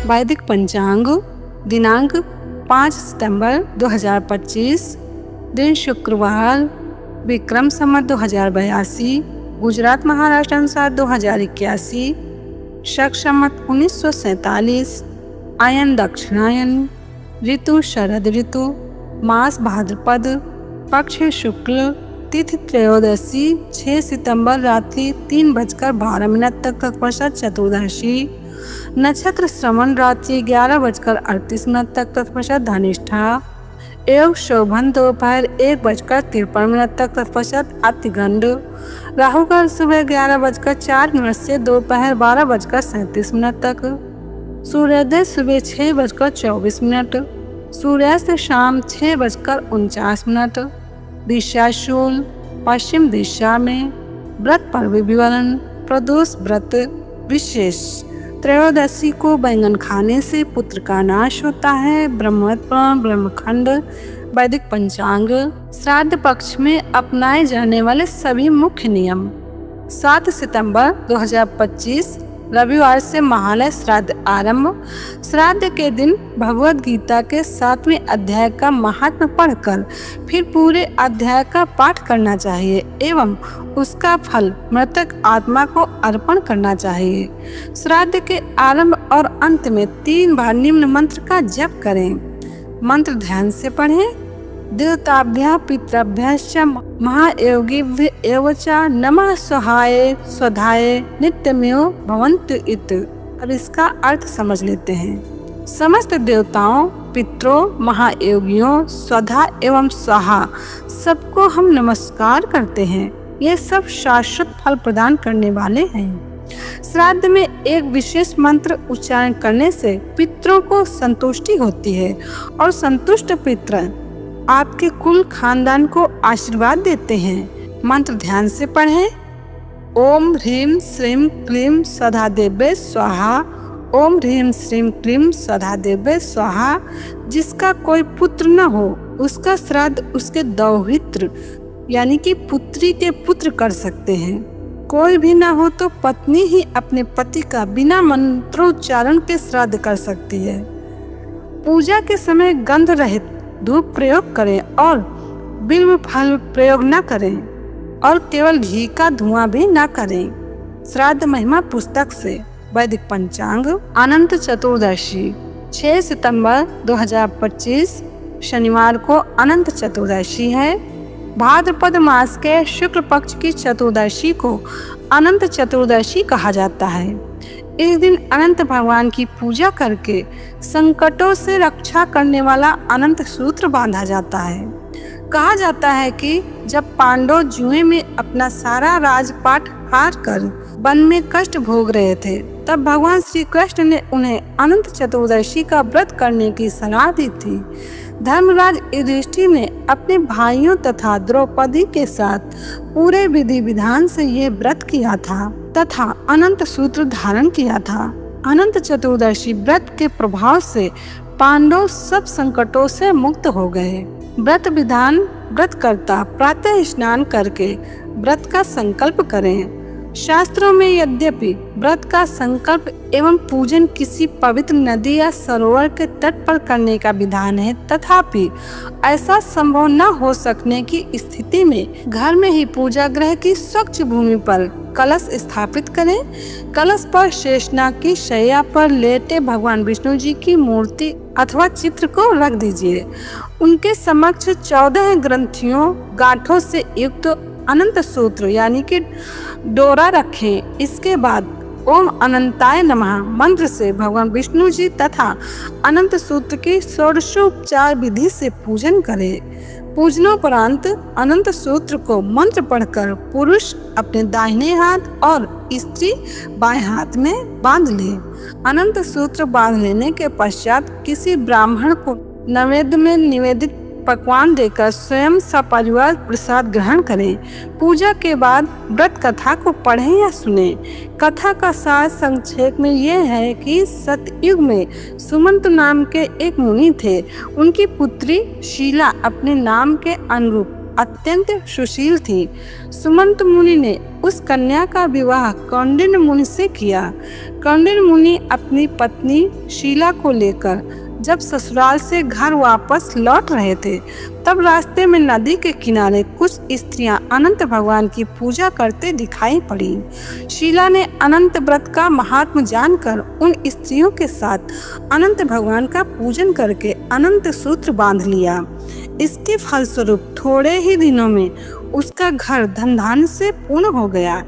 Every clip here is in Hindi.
वैदिक पंचांग दिनांक 5 सितंबर 2025, दिन शुक्रवार, विक्रम संवत 2082, गुजरात महाराष्ट्र अनुसार 2081, शक संवत 1947, आयन दक्षिणायन, ऋतु शरद ऋतु, मास भाद्रपद, पक्ष शुक्ल, तिथि त्रयोदशी 6 सितंबर रात्रि 3:12 तक तत्पश्चात चतुर्दशी, नक्षत्र श्रवण रात्रि 11:38 तक तत्पश्चात धनिष्ठा, एवं शोभन दोपहर 1:53 तक तत्पश्चात अतिगंड, राहु काल सुबह 11:04 से दोपहर 12:37 तक, सूर्योदय सुबह 6:24, सूर्यास्त शाम 6:49, दिशा शूल पश्चिम दिशा में, व्रत पर्व विवरण, प्रदोष व्रत विशेष। त्रयोदशी को बैंगन खाने से पुत्र का नाश होता है। ब्रह्मखंड वैदिक पंचांग। श्राद्ध पक्ष में अपनाए जाने वाले सभी मुख्य नियम। 7 सितंबर 2025 रविवार से महालय श्राद्ध आरंभ। श्राद्ध के दिन भगवद गीता के 7वें अध्याय का महात्म्य पढ़कर फिर पूरे अध्याय का पाठ करना चाहिए एवं उसका फल मृतक आत्मा को अर्पण करना चाहिए। श्राद्ध के आरंभ और अंत में 3 बार निम्न मंत्र का जप करें। मंत्र ध्यान से पढ़ें। देवताभ्यः पितृभ्यश्च महायोगिभ्य एव च नमः स्वहाय स्वधाय नित्यमेव भवन्तु इति। अब इसका अर्थ समझ लेते हैं। समस्त देवताओं, पितरों, महायोगियों, स्वधा एवं स्वाहा सबको हम नमस्कार करते हैं। ये सब शाश्वत फल प्रदान करने वाले हैं। श्राद्ध में एक विशेष मंत्र उच्चारण करने से पितरों को संतुष्टि होती है और संतुष्ट पितर आपके कुल खानदान को आशीर्वाद देते हैं। मंत्र ध्यान से पढ़ें। ओम ह्रीं श्रीं क्लीं सदा देवे स्वाहा। ओम ह्रीं श्रीं क्लीं सदा देवे स्वाहा। जिसका कोई पुत्र न हो उसका श्राद्ध उसके दौहित्र यानी कि पुत्री के पुत्र कर सकते हैं। कोई भी न हो तो पत्नी ही अपने पति का बिना मंत्रोच्चारण के श्राद्ध कर सकती है। पूजा के समय गंध रहित धूप प्रयोग करें और बिल्व फल प्रयोग न करें और केवल घी का धुआं भी न करें। श्राद्ध महिमा पुस्तक से। वैदिक पंचांग। अनंत चतुर्दशी 6 सितंबर 2025 शनिवार को अनंत चतुर्दशी है। भाद्रपद मास के शुक्ल पक्ष की चतुर्दशी को अनंत चतुर्दशी कहा जाता है। इस दिन अनंत भगवान की पूजा करके संकटों से रक्षा करने वाला अनंत सूत्र बांधा जाता है। कहा जाता है कि जब पांडव जुए में अपना सारा राजपाट हार कर वन में कष्ट भोग रहे थे, तब भगवान श्री कृष्ण ने उन्हें अनंत चतुर्दशी का व्रत करने की सलाह दी थी। धर्मराज युधिष्ठिर ने अपने भाइयों तथा द्रौपदी के साथ पूरे विधि विधान से ये व्रत किया था तथा अनंत सूत्र धारण किया था। अनंत चतुर्दशी व्रत के प्रभाव से पांडव सब संकटों से मुक्त हो गए। व्रत विधान। व्रतकर्ता प्रातः स्नान करके व्रत का संकल्प करें। शास्त्रों में यद्यपि व्रत का संकल्प एवं पूजन किसी पवित्र नदी या सरोवर के तट पर करने का विधान है, तथापि ऐसा संभव न हो सकने की स्थिति में घर में ही पूजा गृह की स्वच्छ भूमि पर कलश स्थापित करें। कलश पर शेषनाग की शैया पर लेटे भगवान विष्णु जी की मूर्ति अथवा चित्र को रख दीजिए। उनके समक्ष 14 ग्रंथियों गांठों से युक्त अनंत सूत्र यानी कि डोरा रखें। इसके बाद ओम अनंताय नमः मंत्र से भगवान विष्णु जी तथा अनंत सूत्र की षोडशोपचार विधि से पूजन करें। पूजनोपरांत अनंत सूत्र को मंत्र पढ़कर पुरुष अपने दाहिने हाथ और स्त्री बाएं हाथ में बांध ले। अनंत सूत्र बांध लेने के पश्चात किसी ब्राह्मण को नैवेद्य में निवेदित पकवान देकर स्वयं सपरिवार प्रसाद ग्रहण करें। पूजा के बाद व्रत कथा को पढ़ें या सुने। कथा का सार संक्षेप में यह है कि सतयुग में सुमंत नाम के एक मुनि थे। उनकी पुत्री शीला अपने नाम के अनुरूप अत्यंत सुशील थी। सुमंत मुनि ने उस कन्या का विवाह कौंडिन्य मुनि से किया। कौंडिन्य मुनि अपनी पत्नी शीला को लेकर जब ससुराल से घर वापस लौट रहे थे, तब रास्ते में नदी के किनारे कुछ स्त्रियां अनंत भगवान की पूजा करते दिखाई पड़ी। शीला ने अनंत व्रत का महात्म जानकर उन स्त्रियों के साथ अनंत भगवान का पूजन करके अनंत सूत्र बांध लिया। इसके फलस्वरूप थोड़े ही दिनों में उसका घर धन धान्य से पूर्ण हो गया।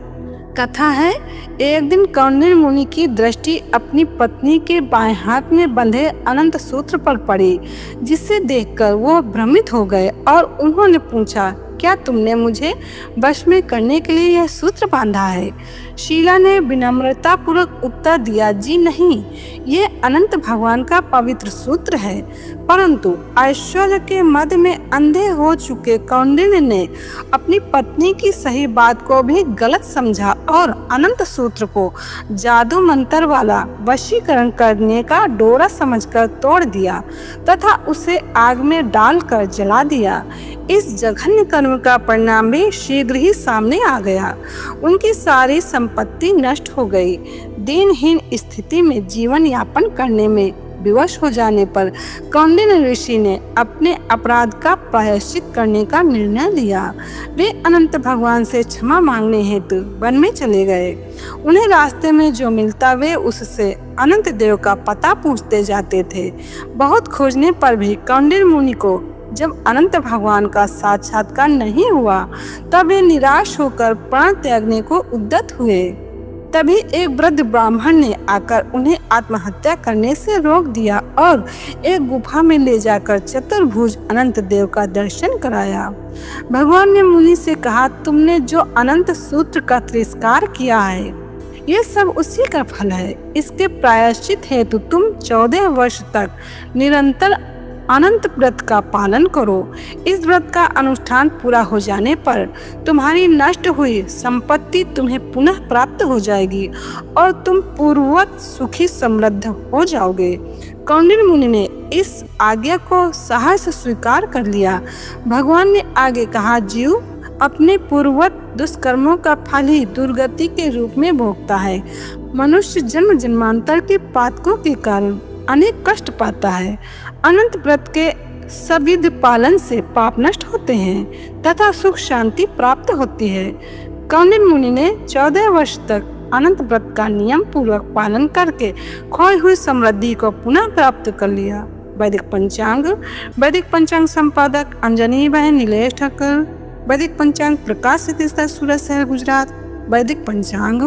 कथा है, एक दिन कौंडिन्य मुनि की दृष्टि अपनी पत्नी के बाएं हाथ में बंधे अनंत सूत्र पर पड़ी, जिसे देखकर वो भ्रमित हो गए और उन्होंने पूछा, क्या तुमने मुझे वश में करने के लिए यह सूत्र बांधा है? शीला ने विनम्रता पूर्वक उत्तर दिया, जी नहीं, ये अनंत भगवान का पवित्र सूत्र है। परंतु ऐश्वर्य के मद में अंधे हो चुके कौंडिन्य ने अपनी पत्नी की सही बात को भी गलत समझा और अनंत सूत्र को जादू मंत्र वाला वशीकरण करने का डोरा समझकर तोड़ दिया तथा उसे आग में डालकर जला दिया। इस जघन्य कर्म का परिणाम भी शीघ्र ही सामने आ गया। उनकी सारी संपत्ति नष्ट हो गई। दीनहीन स्थिति में जीवन यापन करने में विवश हो जाने पर कौंडिन्य ऋषि ने अपने अपराध का प्रायश्चित करने का निर्णय लिया। वे अनंत भगवान से क्षमा मांगने हेतु वन में चले गए। उन्हें रास्ते में जो मिलता वे उससे अनंत देव का पता पूछते जाते थे। बहुत खोजने पर भी कौंडिन्य मुनि को जब अनंत भगवान का साक्षात्कार नहीं हुआ, तब वे निराश होकर प्राण त्यागने को उद्यत हुए। तभी एक वृद्ध ब्राह्मण ने आकर उन्हें आत्महत्या करने से रोक दिया और एक गुफा में ले जाकर चतुर्भुज अनंत देव का दर्शन कराया। भगवान ने मुनि से कहा, तुमने जो अनंत सूत्र का तिरस्कार किया है, ये सब उसी का फल है। इसके प्रायश्चित हेतु तुम 14 वर्ष तक निरंतर अनंत व्रत का पालन करो। इस व्रत का अनुष्ठान पूरा हो जाने पर तुम्हारी नष्ट हुई संपत्ति तुम्हें पुनः प्राप्त हो जाएगी और तुम पूर्ववत सुखी समृद्ध हो जाओगे। कौंडिन्य मुनि ने इस आज्ञा को साहस स्वीकार कर लिया। भगवान ने आगे कहा, जीव अपने पूर्ववत दुष्कर्मों का फल ही दुर्गति के रूप में भोगता है। मनुष्य जन्म जन्मांतर के पातकों के कारण अनेक कष्ट पाता है। अनंत व्रत के सविध पालन से पाप नष्ट होते हैं तथा सुख शांति प्राप्त होती है। कौंडिन्य मुनि ने 14 वर्ष तक अनंत व्रत का नियम पूर्वक पालन करके खोई हुई समृद्धि को पुनः प्राप्त कर लिया। वैदिक पंचांग संपादक अंजनी बहन नीलेश ठक्कर। वैदिक पंचांग प्रकाशित सूरत शहर गुजरात। वैदिक पंचांग।